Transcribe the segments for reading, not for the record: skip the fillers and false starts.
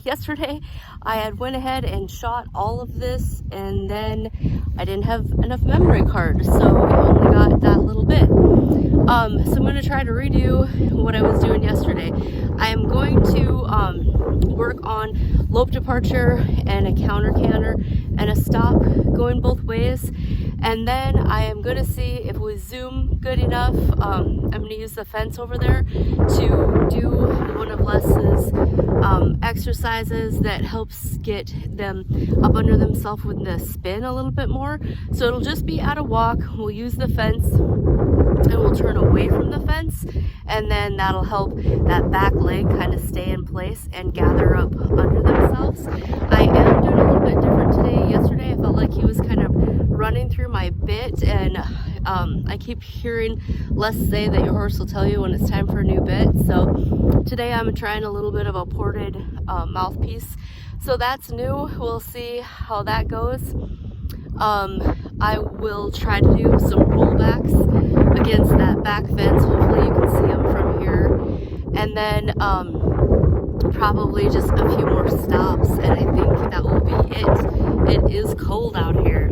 Yesterday I had went ahead and shot all of this, and then I didn't have enough memory card, so I only got that little bit. So I'm going to try to redo what I was doing yesterday. I am going to work on lope departure and a counter canter and a stop going both ways, and then I am going to see if we zoom good enough. I'm going to use the fence over there to do one of Les's exercises that helps get them up under themselves with the spin a little bit more. So it'll just be at a walk. We'll use the fence and we'll turn away from the fence, and then that'll help that back leg kind of stay in place and gather up under themselves. I am doing a little bit different today. Yesterday I felt like he was kind of running through my bit, and I keep hearing Les say that your horse will tell you when it's time for a new bit. So today I'm trying a little bit of a ported mouthpiece, so that's new. We'll see how that goes. I will try to do some rollbacks against that back fence. Hopefully you can see them from here. And then probably just a few more stops, and I think that will be it. It is cold out here.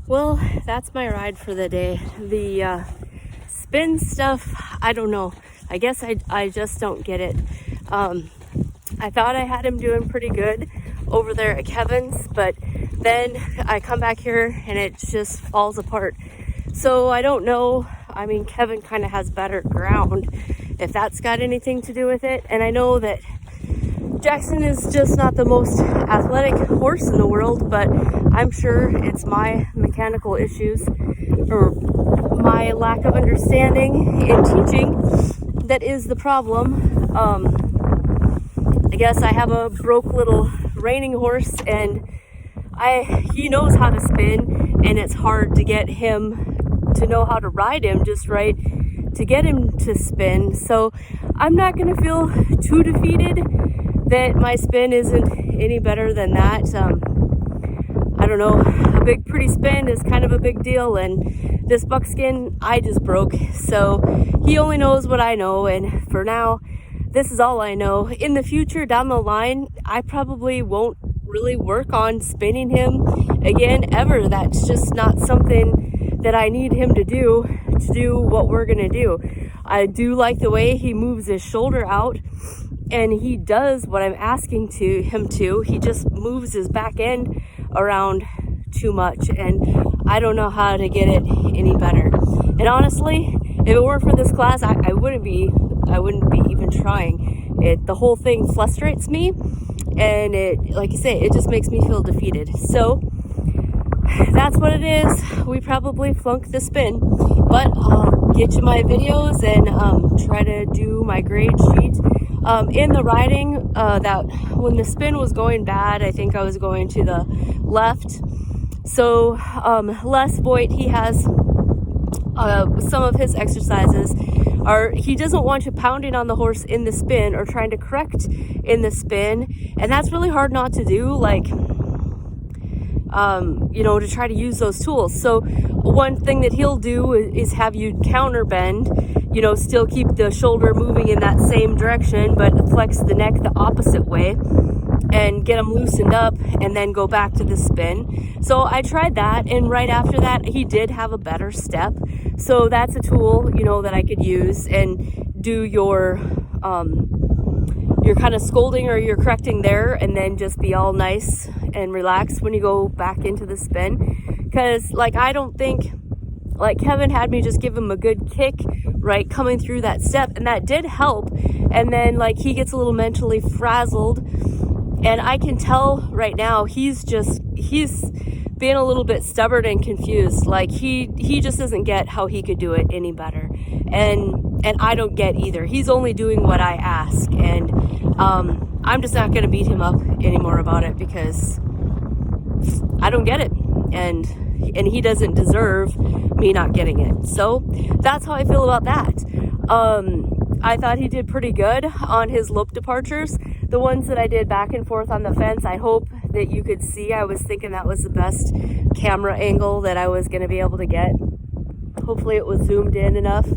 Well, that's my ride for the day. The spin stuff, I don't know. I guess I just don't get it. I thought I had him doing pretty good over there at Kevin's, but then I come back here and it just falls apart. So I don't know. I mean, Kevin kind of has better ground, if that's got anything to do with it. And I know that Jackson is just not the most athletic horse in the world, but I'm sure it's my mechanical issues or my lack of understanding in teaching that is the problem. I guess I have a broke little reining horse, and he knows how to spin, and it's hard to get him to know how to ride him just right to get him to spin. So I'm not going to feel too defeated that my spin isn't any better than that. I don't know, a big pretty spin is kind of a big deal, and this buckskin I just broke, so he only knows what I know, and for now this is all I know. In the future down the line, I probably won't really work on spinning him again ever. That's just not something that I need him to do what we're gonna do. I do like the way he moves his shoulder out, and he does what I'm asking him to. He just moves his back end around too much, and I don't know how to get it any better. And honestly, if it weren't for this class, I wouldn't be even trying. The whole thing frustrates me, and it, like you say, it just makes me feel defeated. So that's what it is. We probably flunked the spin, but I'll get you my videos and try to do my grade sheet. In the riding, that when the spin was going bad, I think I was going to the left. So Les Voigt, he has some of his exercises are, he doesn't want you pounding on the horse in the spin or trying to correct in the spin, and that's really hard not to do, like to try to use those tools. So one thing that he'll do is have you counter bend, still keep the shoulder moving in that same direction, but flex the neck the opposite way and get him loosened up, and then go back to the spin. So I tried that, and right after that he did have a better step. So that's a tool, that I could use and do your kind of scolding or your correcting there, and then just be all nice and relaxed when you go back into the spin. Because I don't think, Kevin had me just give him a good kick right coming through that step, and that did help. And then he gets a little mentally frazzled, and I can tell right now he's being a little bit stubborn and confused. He just doesn't get how he could do it any better, and I don't get either. He's only doing what I ask, and I'm just not going to beat him up anymore about it, because I don't get it, and he doesn't deserve me not getting it. So that's how I feel about that. I thought he did pretty good on his lope departures. The ones that I did back and forth on the fence, I hope that you could see. I was thinking that was the best camera angle that I was going to be able to get. Hopefully it was zoomed in enough.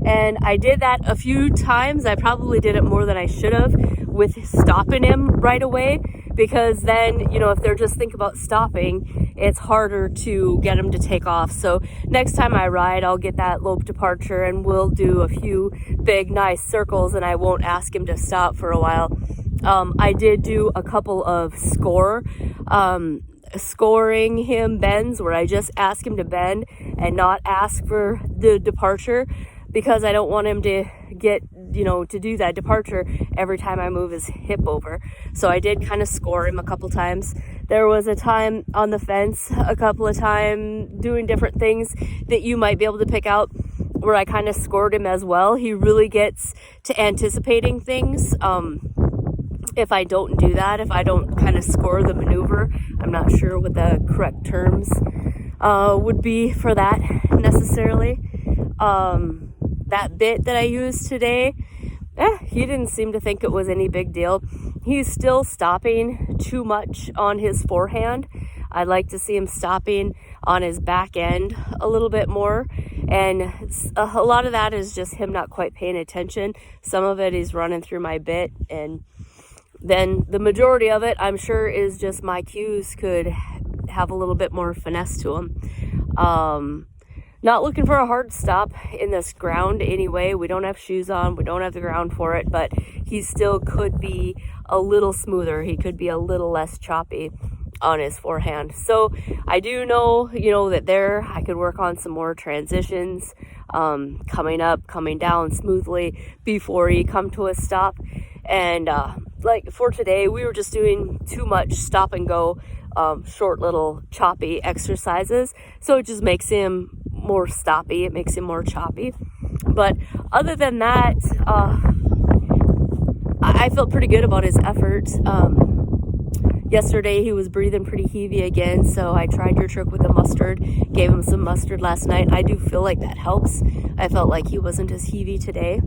And I did that a few times. I probably did it more than I should have with stopping him right away, because then, if they're just think about stopping, it's harder to get them to take off. So next time I ride, I'll get that lope departure, and we'll do a few big, nice circles, and I won't ask him to stop for a while. I did do a couple of scoring him bends where I just ask him to bend and not ask for the departure, because I don't want him to get, to do that departure every time I move his hip over. So I did kind of score him a couple times. There was a time on the fence, a couple of times doing different things that you might be able to pick out, where I kind of scored him as well. He really gets to anticipating things. If I don't do that, if I don't kind of score the maneuver, I'm not sure what the correct terms would be for that necessarily. That bit that I used today, he didn't seem to think it was any big deal. He's still stopping too much on his forehand. I'd like to see him stopping on his back end a little bit more. And a lot of that is just him not quite paying attention. Some of it is running through my bit, and then the majority of it, I'm sure, is just my cues could have a little bit more finesse to them. Not looking for a hard stop in this ground anyway. We don't have shoes on. We don't have the ground for it, but he still could be a little smoother. He could be a little less choppy on his forehand. So I do know, that there I could work on some more transitions, coming up, coming down smoothly before you come to a stop. And like for today, we were just doing too much stop and go, short little choppy exercises. So it just makes him more stoppy. It makes him more choppy. But other than that, I felt pretty good about his effort. Yesterday he was breathing pretty heavy again, so I tried your trick with the mustard, gave him some mustard last night. I do feel like that helps. I felt like he wasn't as heavy today.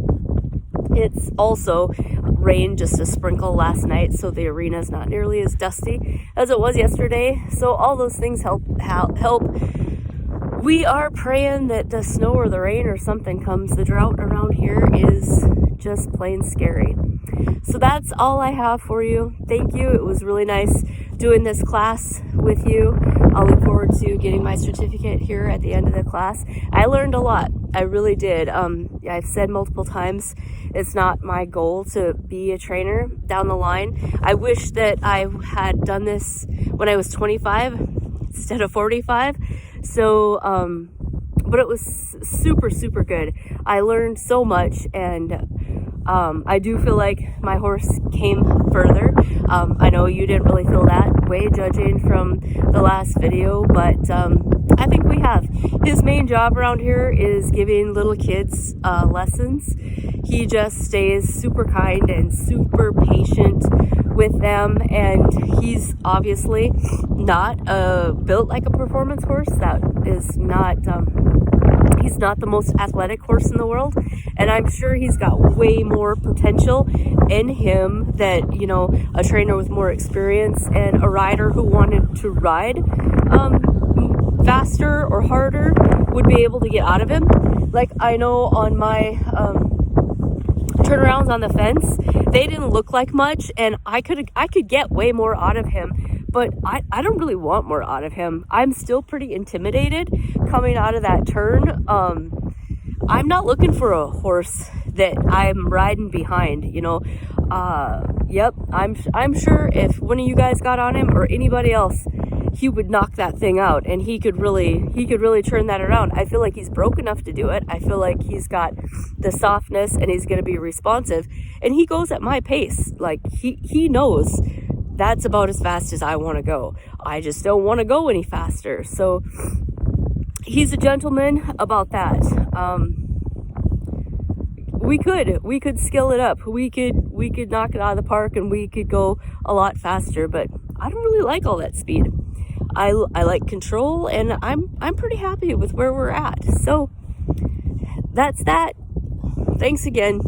It's also rained just a sprinkle last night, so the arena's not nearly as dusty as it was yesterday. So all those things help. We are praying that the snow or the rain or something comes. The drought around here is just plain scary. So that's all I have for you. Thank you. It was really nice doing this class with you. I'll look forward to getting my certificate here at the end of the class. I learned a lot. I really did. I've said multiple times, it's not my goal to be a trainer down the line. I wish that I had done this when I was 25 instead of 45. So, but it was super, super good. I learned so much, and I do feel like my horse came further. I know you didn't really feel that way judging from the last video, but I think we have. His main job around here is giving little kids lessons. He just stays super kind and super patient with them, and he's obviously not built like a performance horse. That is not he's not the most athletic horse in the world, and I'm sure he's got way more potential in him that a trainer with more experience and a rider who wanted to ride faster or harder would be able to get out of him. Like I know on my turnarounds on the fence, they didn't look like much, and I could get way more out of him, but I don't really want more out of him. I'm still pretty intimidated coming out of that turn. I'm not looking for a horse that I'm riding behind, Yep, I'm sure if one of you guys got on him or anybody else, he would knock that thing out, and he could really turn that around. I feel like he's broke enough to do it. I feel like he's got the softness, and he's going to be responsive, and he goes at my pace. Like he knows that's about as fast as I want to go. I just don't want to go any faster. So he's a gentleman about that. We could skill it up. We could knock it out of the park, and we could go a lot faster, but I don't really like all that speed. I like control, and I'm pretty happy with where we're at. So that's that. Thanks again.